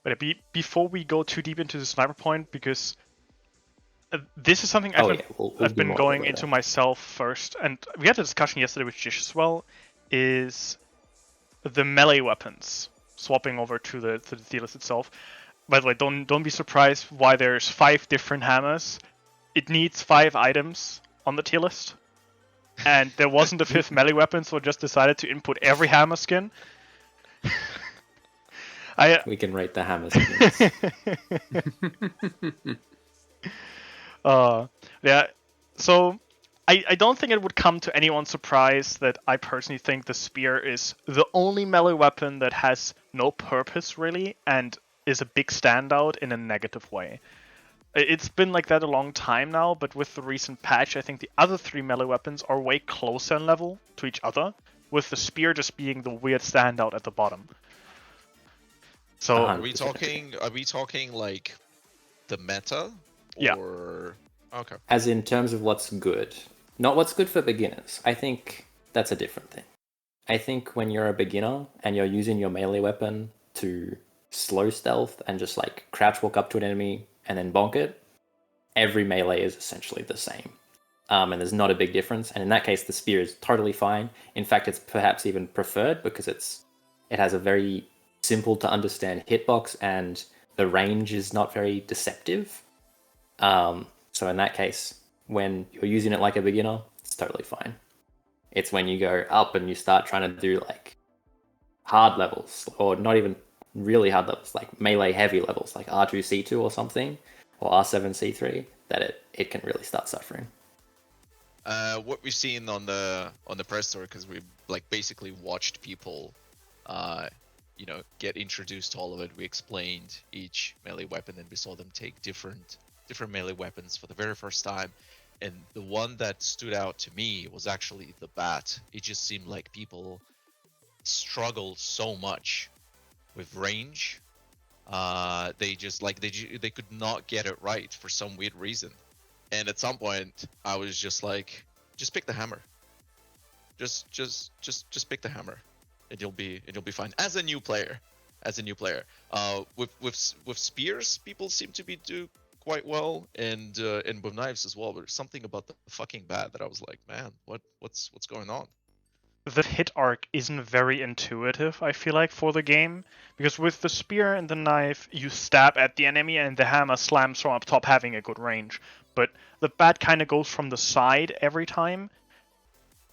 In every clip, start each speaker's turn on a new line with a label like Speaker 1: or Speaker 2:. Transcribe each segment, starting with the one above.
Speaker 1: But before we go too deep into the sniper point, because this is something I've been going into myself first, and we had a discussion yesterday with Jish as well, is the melee weapons swapping over to the tier list itself. By the way, don't be surprised why there's 5 different hammers. It needs 5 items on the tier list, and there wasn't a 5th melee weapon, so I just decided to input every hammer skin.
Speaker 2: We can rate the hammer skins.
Speaker 1: Yeah, so I don't think it would come to anyone's surprise that I personally think the spear is the only melee weapon that has no purpose really, and is a big standout in a negative way. It's been like that a long time now, but with the recent patch, I think the other 3 melee weapons are way closer in level to each other, with the spear just being the weird standout at the bottom. So
Speaker 3: are we talking like the meta?
Speaker 1: Yeah.
Speaker 3: Okay.
Speaker 2: As in terms of what's good. Not what's good for beginners. I think that's a different thing. I think when you're a beginner and you're using your melee weapon to slow stealth and just like crouch walk up to an enemy and then bonk it, every melee is essentially the same. And there's not a big difference. And in that case, the spear is totally fine. In fact, it's perhaps even preferred because it has a very simple to understand hitbox and the range is not very deceptive. So in that case, when you're using it like a beginner, it's totally fine. It's when you go up and you start trying to do like hard levels, or not even really hard levels, like melee heavy levels, like R2C2 or something, or R7C3, that it can really start suffering.
Speaker 3: What we've seen on the press tour, because we like basically watched people, get introduced to all of it. We explained each melee weapon, and we saw them take different melee weapons for the very first time. And the one that stood out to me was actually the bat. It just seemed like people struggle so much with range. They could not get it right for some weird reason. And at some point, I was just like, just pick the hammer. Just pick the hammer, and you'll be fine. As a new player, with spears, people seem to be do quite well, and with knives as well. But there's something about the fucking bat that I was like, man, what's going on?
Speaker 1: The hit arc isn't very intuitive, I feel like, for the game, because with the spear and the knife, you stab at the enemy and the hammer slams from up top, having a good range. But the bat kind of goes from the side every time.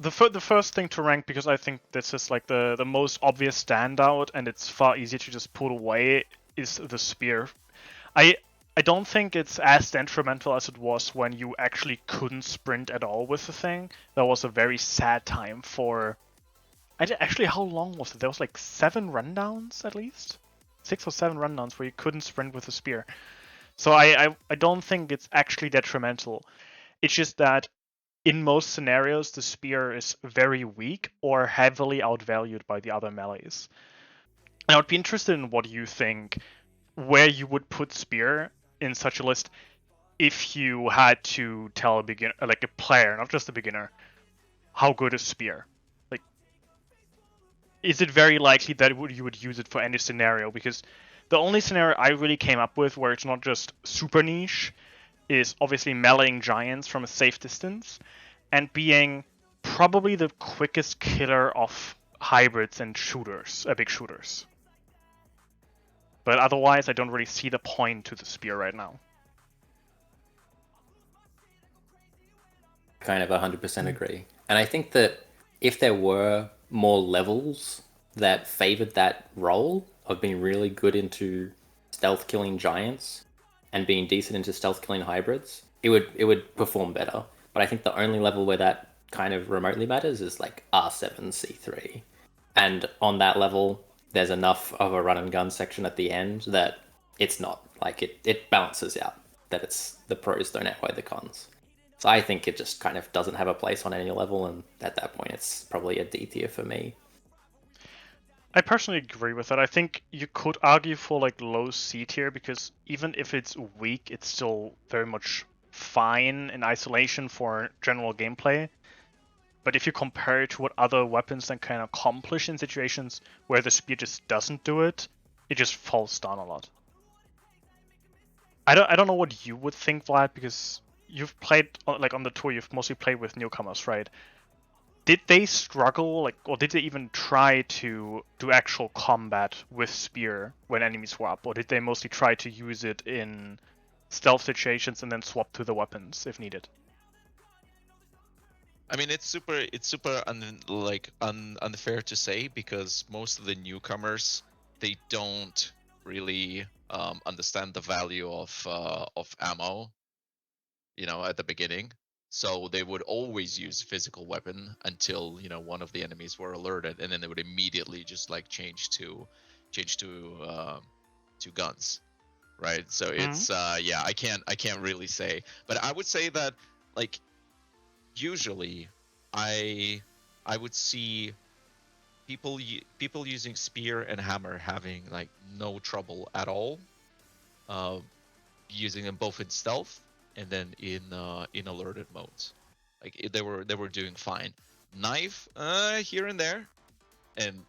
Speaker 1: The first thing to rank, because I think this is like the most obvious standout, and it's far easier to just put away, is the spear. I don't think it's as detrimental as it was when you actually couldn't sprint at all with the thing. That was a very sad time for... Actually, how long was it? There was like 7 rundowns at least? 6 or 7 rundowns where you couldn't sprint with the spear. So I don't think it's actually detrimental. It's just that in most scenarios, the spear is very weak or heavily outvalued by the other melees. And I would be interested in what you think, where you would put spear in such a list if you had to tell a beginner, like a player, not just a beginner, how good is spear? Like, is it very likely that you would use it for any scenario? Because the only scenario I really came up with where it's not just super niche is obviously meleeing giants from a safe distance and being probably the quickest killer of hybrids and shooters, big shooters. But otherwise, I don't really see the point to the spear right now.
Speaker 2: Kind of 100% agree. And I think that if there were more levels that favored that role of being really good into stealth killing giants and being decent into stealth killing hybrids, it would perform better. But I think the only level where that kind of remotely matters is like R7C3. And on that level, there's enough of a run and gun section at the end that it's not like it balances out, that it's the pros don't outweigh the cons. So I think it just kind of doesn't have a place on any level, and at that point it's probably a D tier for me.
Speaker 1: I personally agree with that. I think you could argue for like low C tier, because even if it's weak, it's still very much fine in isolation for general gameplay. But if you compare it to what other weapons then can accomplish in situations where the spear just doesn't do it, it just falls down a lot. I don't know what you would think, Vlad, because you've played like on the tour. You've mostly played with newcomers, right? Did they struggle, like, or did they even try to do actual combat with spear when enemies were up, or did they mostly try to use it in stealth situations and then swap to the weapons if needed?
Speaker 3: I mean, it's super unfair to say because most of the newcomers, they don't really understand the value of ammo, you know, at the beginning. So they would always use physical weapon until, you know, one of the enemies were alerted, and then they would immediately just like change to guns, right? So it's yeah, I can't really say, but I would say that like usually I would see people using spear and hammer having like no trouble at all, uh, using them both in stealth and then in alerted modes. Like they were doing fine. Knife, here and there, and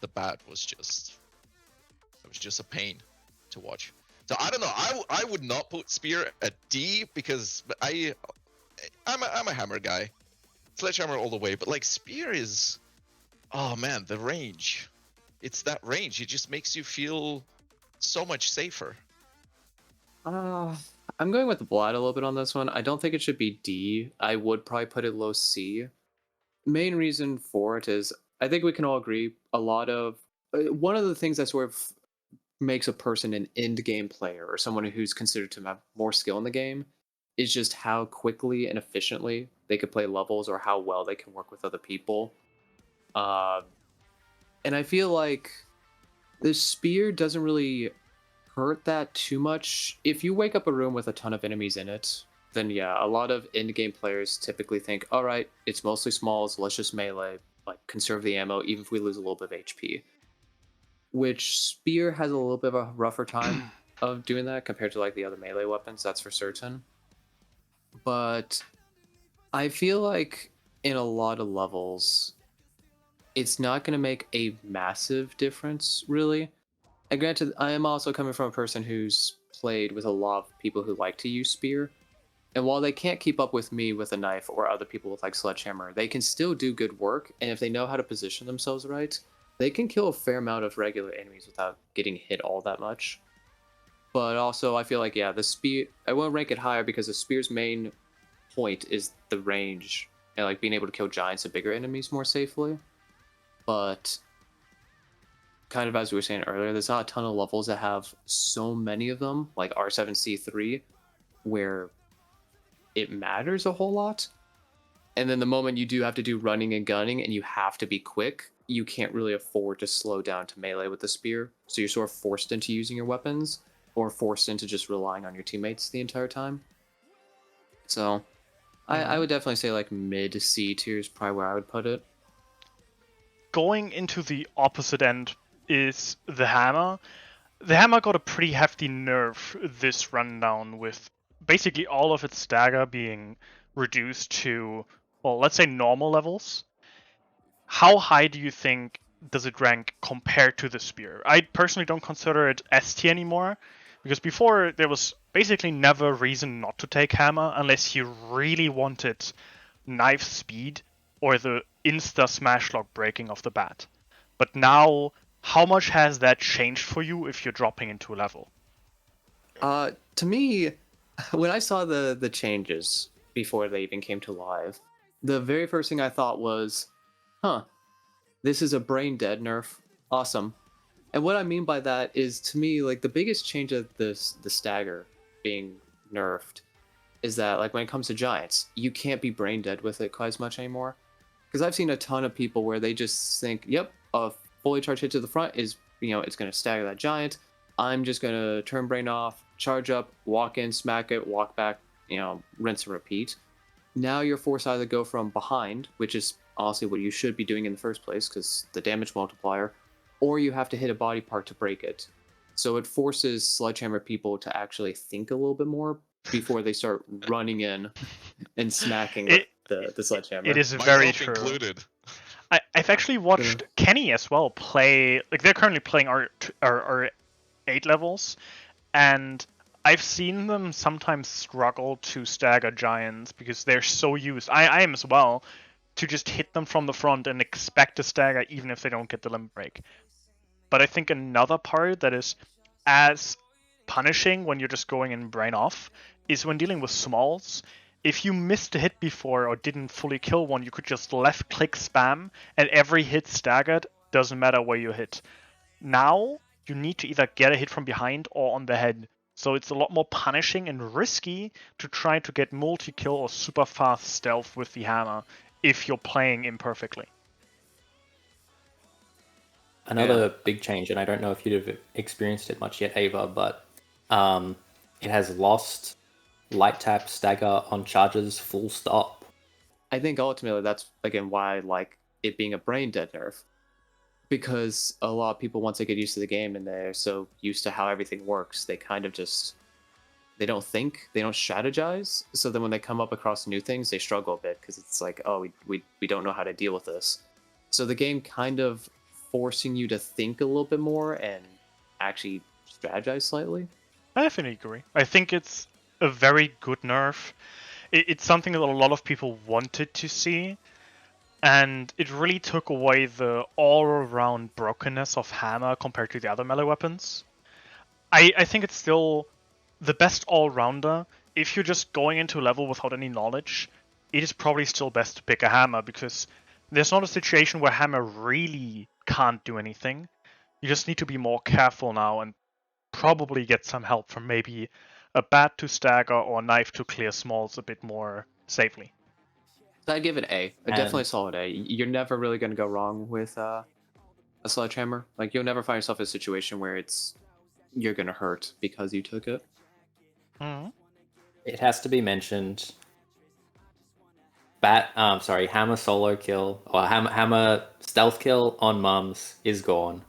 Speaker 3: the bat was just a pain to watch. So I don't know. I would not put spear at D because I'm a hammer guy, sledgehammer all the way. But like spear is, oh man, the range. It's that range. It just makes you feel so much safer.
Speaker 4: I'm going with Vlad a little bit on this one. I don't think it should be D. I would probably put it low C. Main reason for it is I think we can all agree a lot of one of the things that sort of makes a person an end game player or someone who's considered to have more skill in the game is just how quickly and efficiently they could play levels or how well they can work with other people. And I feel like the spear doesn't really hurt that too much. If you wake up a room with a ton of enemies in it, then yeah, a lot of end-game players typically think, all right, it's mostly smalls, let's just melee, like conserve the ammo, even if we lose a little bit of HP. Which spear has a little bit of a rougher time of doing that compared to like the other melee weapons, that's for certain. But I feel like in a lot of levels, it's not going to make a massive difference, really. And granted, I am also coming from a person who's played with a lot of people who like to use spear. And while they can't keep up with me with a knife or other people with like sledgehammer, they can still do good work. And if they know how to position themselves right, they can kill a fair amount of regular enemies without getting hit all that much. But also, I feel like, yeah, the spear, I won't rank it higher because the spear's main point is the range and like being able to kill giants and bigger enemies more safely. But kind of as we were saying earlier, there's not a ton of levels that have so many of them, like R7C3, where it matters a whole lot. And then the moment you do have to do running and gunning and you have to be quick, you can't really afford to slow down to melee with the spear. So you're sort of forced into using your weapons or forced into just relying on your teammates the entire time. So I would definitely say like mid C tier is probably where I would put it.
Speaker 1: Going into the opposite end is the hammer. The hammer got a pretty hefty nerf this rundown, with basically all of its stagger being reduced to, well, let's say normal levels. How high do you think does it rank compared to the spear? I personally don't consider it ST anymore, because before there was basically never a reason not to take hammer unless you really wanted knife speed or the insta smash lock breaking of the bat. But now, how much has that changed for you if you're dropping into a level?
Speaker 4: To me, when I saw the changes before they even came to live, the very first thing I thought was, this is a brain dead nerf. Awesome. And what I mean by that is, to me, like the biggest change of the stagger being nerfed is that, like, when it comes to giants, you can't be brain dead with it quite as much anymore. Because I've seen a ton of people where they just think, yep, a fully charged hit to the front is, it's going to stagger that giant. I'm just going to turn brain off, charge up, walk in, smack it, walk back, rinse and repeat. Now you're forced either to go from behind, which is honestly what you should be doing in the first place because the damage multiplier, or you have to hit a body part to break it. So it forces sledgehammer people to actually think a little bit more before they start running in and smacking the sledgehammer.
Speaker 1: It is very
Speaker 3: Myself
Speaker 1: true.
Speaker 3: included.
Speaker 1: I've actually watched Kenny as well play. Like, they're currently playing our 8 levels, and I've seen them sometimes struggle to stagger giants because they're so used. I am as well, to just hit them from the front and expect a stagger even if they don't get the limit break. But I think another part that is as punishing when you're just going in brain off is when dealing with smalls. If you missed a hit before or didn't fully kill one, you could just left click spam and every hit staggered, doesn't matter where you hit. Now you need to either get a hit from behind or on the head. So it's a lot more punishing and risky to try to get multi-kill or super fast stealth with the hammer if you're playing imperfectly.
Speaker 2: Another big change, and I don't know if you'd have experienced it much yet, Ava, but it has lost light tap stagger on charges full stop.
Speaker 4: I think ultimately that's again why I like it being a brain dead nerf. Because a lot of people, once they get used to the game and they're so used to how everything works, they kind of just, they don't think, they don't strategize. So then when they come up across new things, they struggle a bit because it's like, oh, we don't know how to deal with this. So the game kind of forcing you to think a little bit more and actually strategize slightly.
Speaker 1: I definitely agree. I think it's a very good nerf. It's something that a lot of people wanted to see. And it really took away the all-around brokenness of hammer compared to the other melee weapons. I think it's still the best all-rounder. If you're just going into a level without any knowledge, it is probably still best to pick a hammer, because there's not a situation where hammer really can't do anything. You just need to be more careful now and probably get some help from maybe a bat to stagger or a knife to clear smalls a bit more safely.
Speaker 4: I'd give it A. Definitely a solid A. You're never really going to go wrong with a sledgehammer. Like, you'll never find yourself in a situation where you're going to hurt because you took it.
Speaker 1: Mm-hmm.
Speaker 2: It has to be mentioned. Hammer solo kill or hammer stealth kill on mums is gone.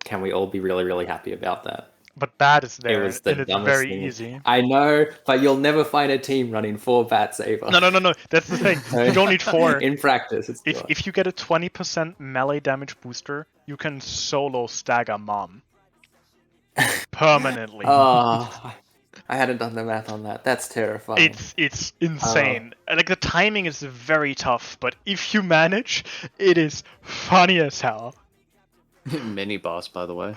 Speaker 2: Can we all be really, really happy about that?
Speaker 1: But bat is there,
Speaker 2: It was the
Speaker 1: and it's
Speaker 2: dumbest
Speaker 1: very
Speaker 2: thing.
Speaker 1: easy.
Speaker 2: I know, but you'll never find a team running 4 bats, Ava.
Speaker 1: No. That's the thing. You don't need 4.
Speaker 2: In practice, it's
Speaker 1: If you get a 20% melee damage booster, you can solo stagger mom. Permanently.
Speaker 2: Oh, I hadn't done the math on that. That's terrifying.
Speaker 1: It's insane. Like, the timing is very tough, but if you manage, it is funny as hell.
Speaker 4: Mini boss, by the way.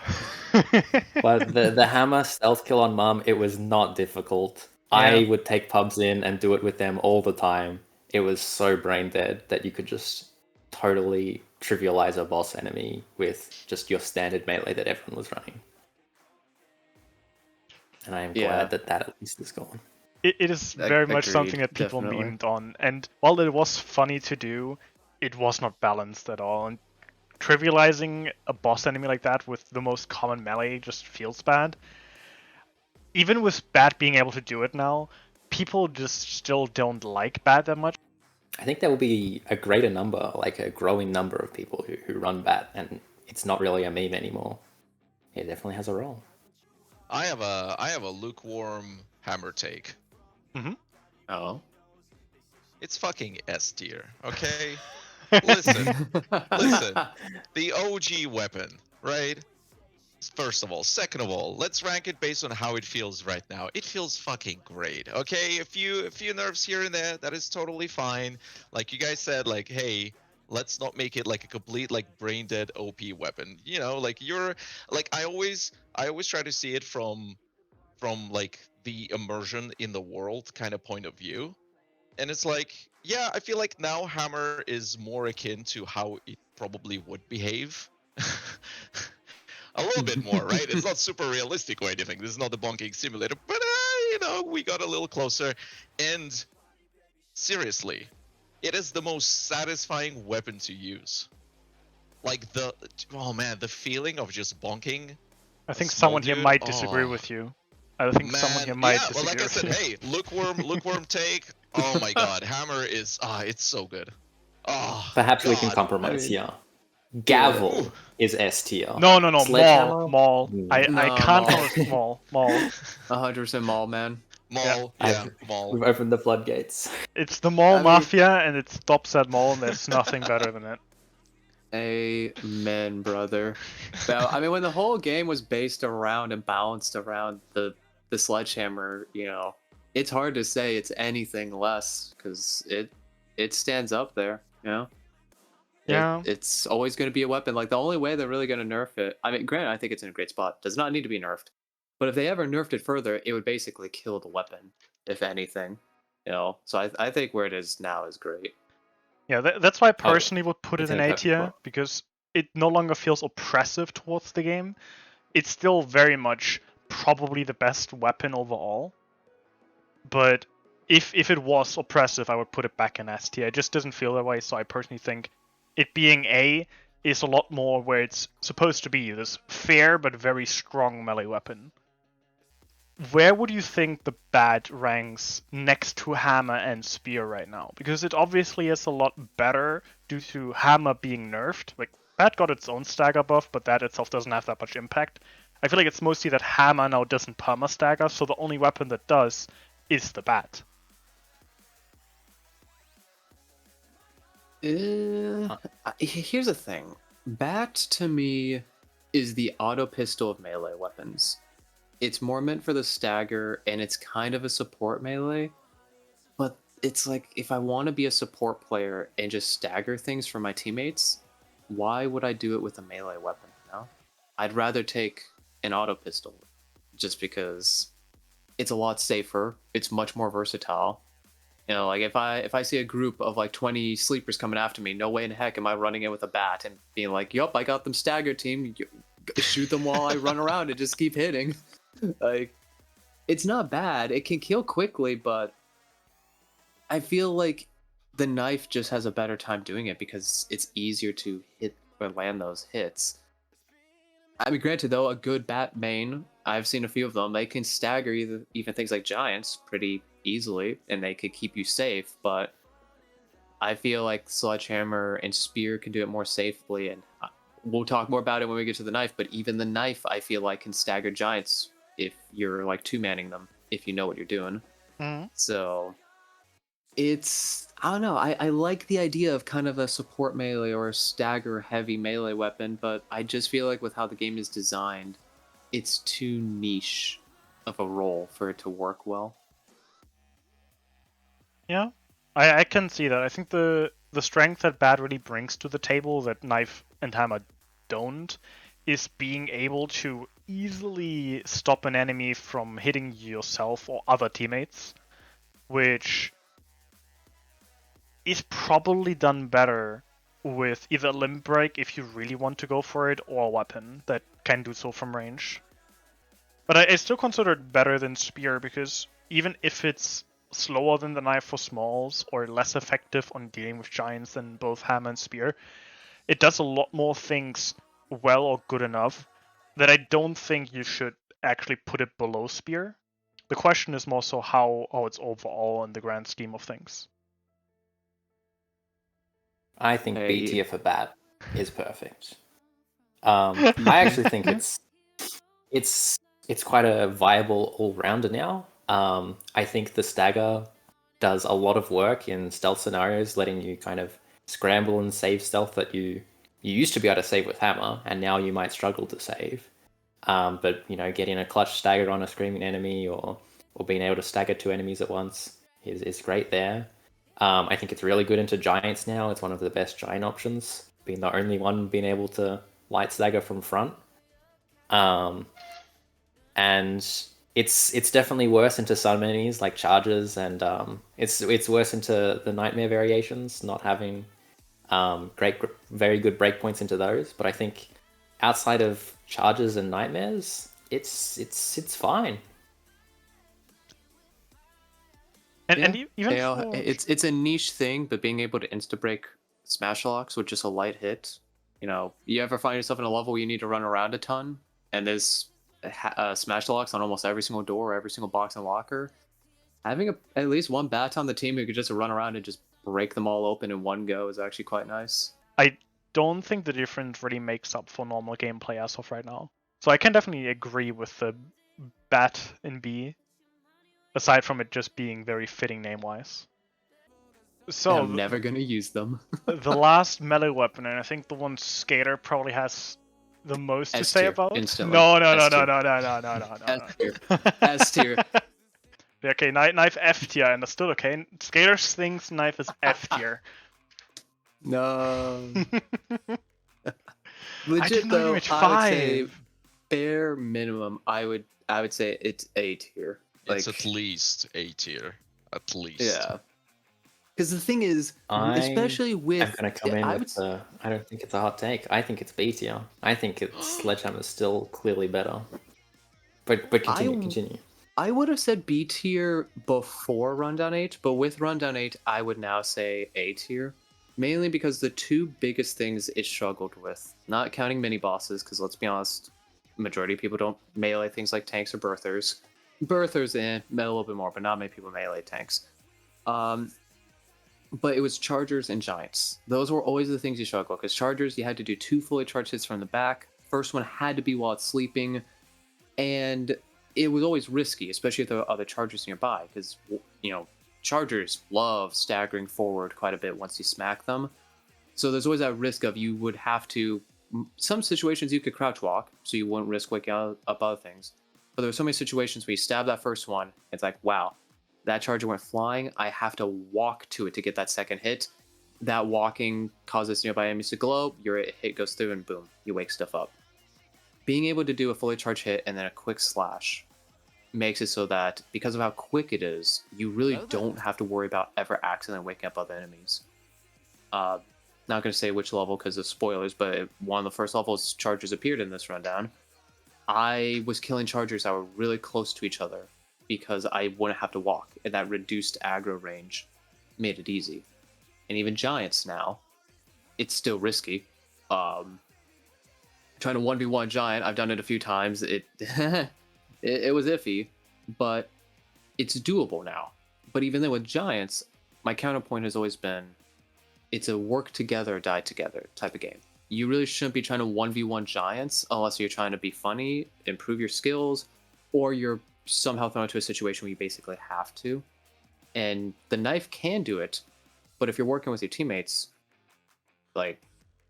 Speaker 2: But the hammer stealth kill on mum, it was not difficult.
Speaker 1: Yeah.
Speaker 2: I would take pubs in and do it with them all the time. It was so brain dead that you could just totally trivialize a boss enemy with just your standard melee that everyone was running. And I am glad that at least is gone.
Speaker 1: It is very much
Speaker 4: Agreed,
Speaker 1: something that people
Speaker 4: definitely.
Speaker 1: memed on, and while it was funny to do, it was not balanced at all. And trivializing a boss enemy like that with the most common melee just feels bad. Even with Bat being able to do it now, people just still don't like Bat that much.
Speaker 2: I think there will be a greater number, like a growing number of people who run Bat, and it's not really a meme anymore. It definitely has a role.
Speaker 3: I have a lukewarm hammer take.
Speaker 1: Mm-hmm.
Speaker 4: Oh.
Speaker 3: It's fucking S tier, okay? Listen, the OG weapon, right? First of all. Second of all, let's rank it based on how it feels right now. It feels fucking great, okay? A few nerfs here and there, that is totally fine. Like you guys said, like, hey, let's not make it like a complete like brain dead OP weapon. You know, like I always try to see it from like the immersion in the world kind of point of view. And it's like, yeah, I feel like now hammer is more akin to how it probably would behave. A little bit more, right? It's not super realistic or anything. This is not the bonking simulator, but we got a little closer. And seriously, it is the most satisfying weapon to use. Like the feeling of just bonking.
Speaker 1: I think someone here might disagree with you. I think someone here might disagree
Speaker 3: like I said,
Speaker 1: with you.
Speaker 3: hey, lukewarm take. Oh my god, hammer is it's so good. Oh,
Speaker 2: Perhaps we can compromise here. Gavel is S tier.
Speaker 1: No.
Speaker 2: Sledgehammer?
Speaker 1: Maul. I can't
Speaker 4: Maul.
Speaker 1: honest Maul.
Speaker 4: 100% Maul, man.
Speaker 3: Maul, Maul.
Speaker 2: We've opened the floodgates.
Speaker 1: It's the Maul Mafia, and it stops at Maul, and there's nothing better than it.
Speaker 4: Amen, brother. Well, I mean, when the whole game was based around and balanced around the the sledgehammer, it's hard to say it's anything less because it stands up there,
Speaker 1: Yeah.
Speaker 4: It's always going to be a weapon. Like, the only way they're really going to nerf it, I mean, granted, I think it's in a great spot. Does not need to be nerfed. But if they ever nerfed it further, it would basically kill the weapon, if anything. So I think where it is now is great.
Speaker 1: Yeah, that's why I personally would put it
Speaker 2: it's
Speaker 1: in
Speaker 2: in a
Speaker 1: A
Speaker 2: perfect
Speaker 1: tier,
Speaker 2: spot.
Speaker 1: because it no longer feels oppressive towards the game. It's still very much probably the best weapon overall. But if it was oppressive, I would put it back in S tier. It just doesn't feel that way, so I personally think it being A is a lot more where it's supposed to be, this fair but very strong melee weapon. Where would you think the Bat ranks next to Hammer and Spear right now? Because it obviously is a lot better due to Hammer being nerfed. Like, Bat got its own stagger buff, but that itself doesn't have that much impact. I feel like it's mostly that Hammer now doesn't perma stagger, so the only weapon that does is the Bat.
Speaker 4: Here's the thing. Bat, to me, is the auto pistol of melee weapons. It's more meant for the stagger, and it's kind of a support melee. But it's like, if I want to be a support player and just stagger things for my teammates, why would I do it with a melee weapon, I'd rather take an auto pistol, just because it's a lot safer, it's much more versatile. Like, if I see a group of like 20 sleepers coming after me, no way in heck am I running in with a bat and being like, yup, I got them staggered, team. Shoot them while I run around and just keep hitting. Like, it's not bad. It can kill quickly, but I feel like the knife just has a better time doing it because it's easier to hit or land those hits. I mean, granted, though, a good bat main, I've seen a few of them, they can stagger even things like giants pretty easily, and they could keep you safe, but I feel like Sledgehammer and Spear can do it more safely, and we'll talk more about it when we get to the knife, but even the knife, I feel like, can stagger giants if you're, like, two-manning them, if you know what you're doing.
Speaker 1: Mm-hmm.
Speaker 4: So, I don't know, I like the idea of kind of a support melee or a stagger-heavy melee weapon, but I just feel like with how the game is designed, it's too niche of a role for it to work well.
Speaker 1: Yeah, I can see that. I think the strength that Bat really brings to the table that Knife and Hammer don't is being able to easily stop an enemy from hitting yourself or other teammates, which is probably done better with either a limb break if you really want to go for it, or a weapon that can do so from range. But I still consider it better than Spear, because even if it's slower than the knife for smalls or less effective on dealing with giants than both Hammer and Spear, it does a lot more things well or good enough that I don't think you should actually put it below Spear. The question is more so how it's overall in the grand scheme of things.
Speaker 2: I think
Speaker 4: Hey.
Speaker 2: B tier for Bat is perfect. I actually think it's quite a viable all-rounder now. I think the stagger does a lot of work in stealth scenarios, letting you kind of scramble and save stealth that you used to be able to save with Hammer, and now you might struggle to save. But getting a clutch stagger on a screaming enemy or being able to stagger two enemies at once is great there. I think it's really good into giants now. It's one of the best giant options, being the only one being able to light stagger from front. And it's definitely worse into some enemies like charges, and it's worse into the nightmare variations, not having very good breakpoints into those. But I think outside of charges and nightmares, it's fine.
Speaker 1: And
Speaker 4: Yeah.
Speaker 1: even
Speaker 4: It's a niche thing, but being able to insta break smash locks with just a light hit. You ever find yourself in a level where you need to run around a ton, and there's smash locks on almost every single door, every single box and locker. Having at least one bat on the team who could just run around and just break them all open in one go is actually quite nice.
Speaker 1: I don't think the difference really makes up for normal gameplay as of right now. So I can definitely agree with the Bat in B, aside from it just being very fitting name-wise. So
Speaker 4: I'm never gonna use them.
Speaker 1: the last melee weapon, and I think the one Skater probably has the most to
Speaker 4: S
Speaker 1: say
Speaker 4: tier,
Speaker 1: about?
Speaker 4: instantly.
Speaker 1: No, no, no,
Speaker 4: S
Speaker 1: no,
Speaker 4: tier.
Speaker 1: no, no, no, no, no, no.
Speaker 4: S tier. S tier.
Speaker 1: Okay, knife F tier, understood. Okay, Scalar thinks knife is F tier.
Speaker 4: No.
Speaker 1: I
Speaker 4: Legit
Speaker 1: didn't know you
Speaker 4: though,
Speaker 1: made
Speaker 4: I would say
Speaker 1: 5.
Speaker 4: bare minimum. I would say it's A tier.
Speaker 3: It's at least A tier. At least.
Speaker 4: Yeah. Because the thing is, especially with,
Speaker 2: I'm gonna come in
Speaker 4: I
Speaker 2: with
Speaker 4: would,
Speaker 2: the. I don't think it's a hot take. I think it's B tier. I think Sledgehammer is still clearly better. But continue.
Speaker 4: I would have said B tier before Rundown 8, but with Rundown 8, I would now say A tier. Mainly because the two biggest things it struggled with, not counting mini bosses, because let's be honest, majority of people don't melee things like tanks or birthers. Birthers, melee a little bit more, but not many people melee tanks. But it was chargers and giants. Those were always the things you struggled, because chargers, you had to do 2 fully charged hits from the back. First one had to be while it's sleeping, and it was always risky, especially if there were other chargers nearby, because, chargers love staggering forward quite a bit once you smack them. So there's always that risk of you would have to, some situations you could crouch walk, so you wouldn't risk waking up other things. But there were so many situations where you stab that first one, it's like, wow, that charger went flying, I have to walk to it to get that second hit. That walking causes nearby enemies to glow, your hit goes through and boom, you wake stuff up. Being able to do a fully charged hit and then a quick slash makes it so that, because of how quick it is, you really don't have to worry about ever accidentally waking up other enemies. Not going to say which level because of spoilers, but one of the first levels chargers appeared in this rundown. I was killing chargers that were really close to each other because I wouldn't have to walk, and that reduced aggro range made it easy. And even giants now, it's still risky. Trying to 1v1 giant, I've done it a few times. It was iffy, but it's doable now. But even then with giants, my counterpoint has always been, it's a work together, die together type of game. You really shouldn't be trying to 1v1 giants unless you're trying to be funny, improve your skills, or you're somehow thrown into a situation where you basically have to. And the knife can do it, but if you're working with your teammates, like,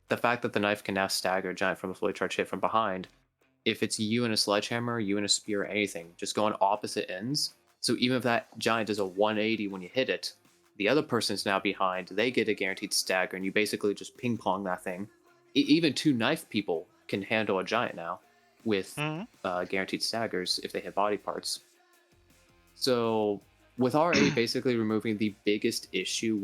Speaker 4: the fact that the knife can now stagger a giant from a fully charged hit from behind, if it's you and a sledgehammer, you and a spear, or anything, just go on opposite ends. So even if that giant does a 180 when you hit it, the other person's now behind, they get a guaranteed stagger, and you basically just ping pong that thing. Even 2 knife people can handle a giant now with guaranteed staggers if they hit body parts. So with RA basically removing the biggest issue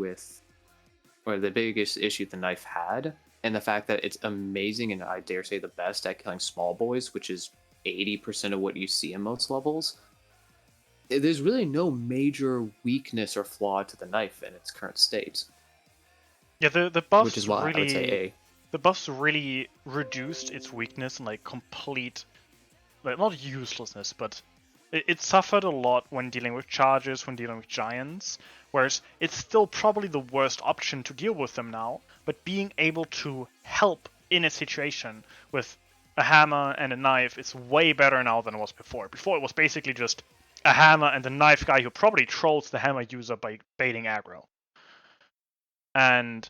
Speaker 4: the knife had, and the fact that it's amazing and I dare say the best at killing small boys, which is 80% of what you see in most levels, there's really no major weakness or flaw to the knife in its current state.
Speaker 1: Yeah, the buffs
Speaker 4: which is why
Speaker 1: really,
Speaker 4: I would say A.
Speaker 1: The buffs really reduced its weakness and like complete, like not uselessness, but it suffered a lot when dealing with charges, when dealing with giants, whereas it's still probably the worst option to deal with them now, but being able to help in a situation with a hammer and a knife is way better now than it was before. Before it was basically just a hammer and a knife guy who probably trolls the hammer user by baiting aggro. And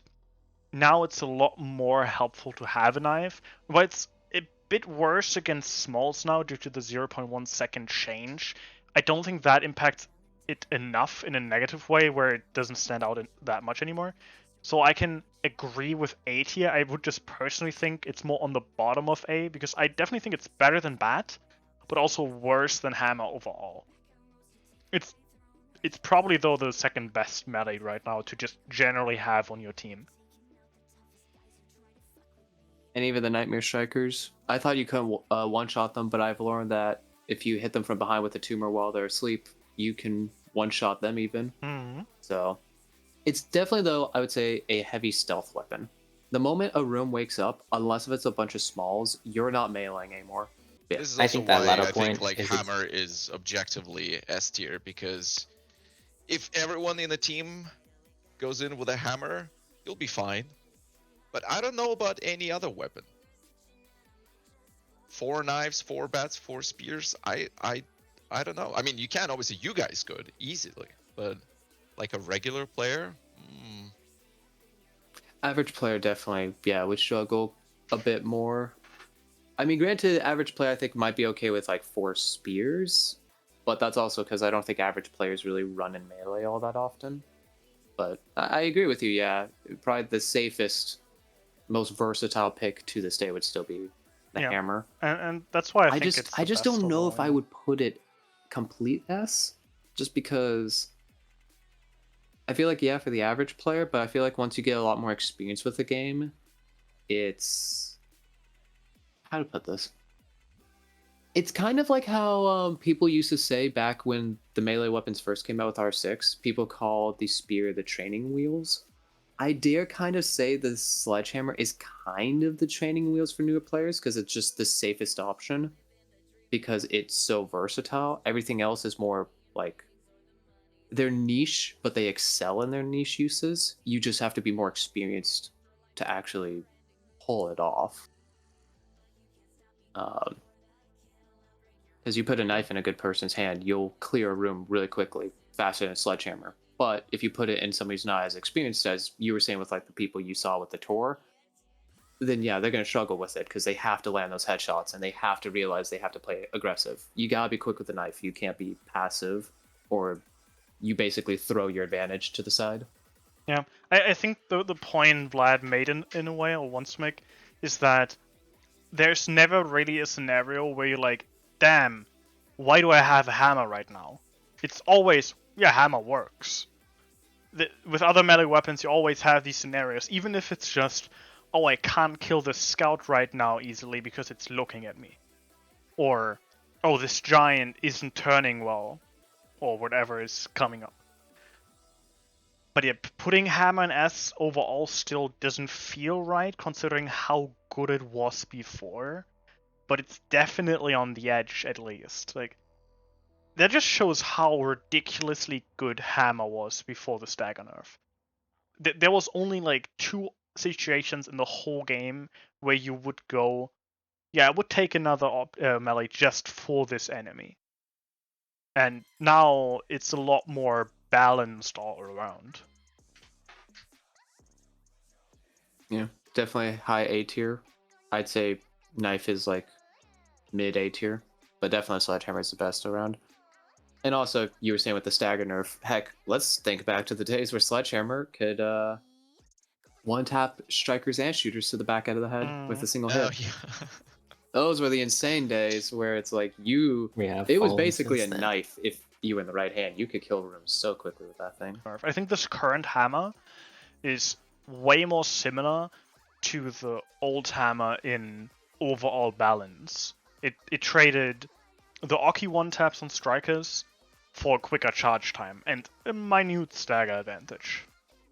Speaker 1: now it's a lot more helpful to have a knife, but it's a bit worse against smalls now due to the 0.1 second change. I don't think that impacts it enough in a negative way where it doesn't stand out that much anymore. So I can agree with A tier. I would just personally think it's more on the bottom of A, because I definitely think it's better than Bat, but also worse than Hammer overall. It's probably, though, the second best melee right now to just generally have on your team.
Speaker 4: And even the Nightmare Strikers, I thought you couldn't one-shot them, but I've learned that if you hit them from behind with a tumor while they're asleep, you can one-shot them even.
Speaker 1: Mm-hmm.
Speaker 4: So it's definitely, though, I would say a heavy stealth weapon. The moment a room wakes up, unless if it's a bunch of smalls, you're not meleeing anymore.
Speaker 3: This is
Speaker 2: I
Speaker 3: also
Speaker 2: think that
Speaker 3: why
Speaker 2: latter
Speaker 3: I think
Speaker 2: point
Speaker 3: like
Speaker 2: is
Speaker 3: Hammer is objectively S tier, because if everyone in the team goes in with a hammer, you'll be fine. But I don't know about any other weapon. 4 knives, 4 bats, 4 spears. I don't know. I mean, you can obviously, you guys could easily, but like a regular player,
Speaker 4: Average player definitely, would struggle a bit more. I mean, granted, average player I think might be okay with like 4 spears, but that's also because I don't think average players really run in melee all that often. But I agree with you. Yeah, probably the safest, most versatile pick to this day would still be the
Speaker 1: Yeah.
Speaker 4: hammer.
Speaker 1: And that's why I think
Speaker 4: just
Speaker 1: it's
Speaker 4: I
Speaker 1: the
Speaker 4: just
Speaker 1: best
Speaker 4: don't know
Speaker 1: overall,
Speaker 4: if I
Speaker 1: yeah.
Speaker 4: would put it complete S, just because I feel like, yeah, for the average player, but I feel like once you get a lot more experience with the game, it's, how to put this? It's kind of like how people used to say back when the melee weapons first came out with R6. People called the spear the training wheels. I dare kind of say the sledgehammer is kind of the training wheels for newer players because it's just the safest option because it's so versatile. Everything else is more like they're niche, but they excel in their niche uses. You just have to be more experienced to actually pull it off. Because you put a knife in a good person's hand, you'll clear a room really quickly, faster than a sledgehammer. But if you put it in somebody who's not as experienced as you were saying with like the people you saw with the Tor, then yeah, they're going to struggle with it because they have to land those headshots and they have to realize they have to play aggressive. You got to be quick with the knife. You can't be passive or you basically throw your advantage to the side.
Speaker 1: Yeah, I think the point Vlad made in a way, or wants to make, is that there's never really a scenario where you're like, damn, why do I have a hammer right now? It's always, yeah, hammer works. With other melee weapons, you always have these scenarios, even if it's just, oh, I can't kill this scout right now easily because it's looking at me. Or, oh, this giant isn't turning well, or whatever is coming up. But yeah, putting hammer in S overall still doesn't feel right, considering how good it was before. But it's definitely on the edge, at least. Like, that just shows how ridiculously good hammer was before the stagger nerf. There was only like 2 situations in the whole game where you would go, yeah, I would take another melee just for this enemy. And now it's a lot more balanced all around.
Speaker 4: Yeah, definitely high A tier. I'd say knife is like mid A tier, but definitely sledgehammer is the best around. And also, you were saying with the stagger nerf, heck, let's think back to the days where sledgehammer could one tap strikers and shooters to the back end of the head with a single
Speaker 3: Oh
Speaker 4: hit.
Speaker 3: yeah.
Speaker 4: Those were the insane days where it's like it was
Speaker 2: fallen
Speaker 4: basically a
Speaker 2: since then.
Speaker 4: knife if you were in the right hand. You could kill rooms so quickly with that thing.
Speaker 1: I think this current hammer is way more similar to the old hammer in overall balance. It traded the Oki one taps on strikers for a quicker charge time and a minute stagger advantage.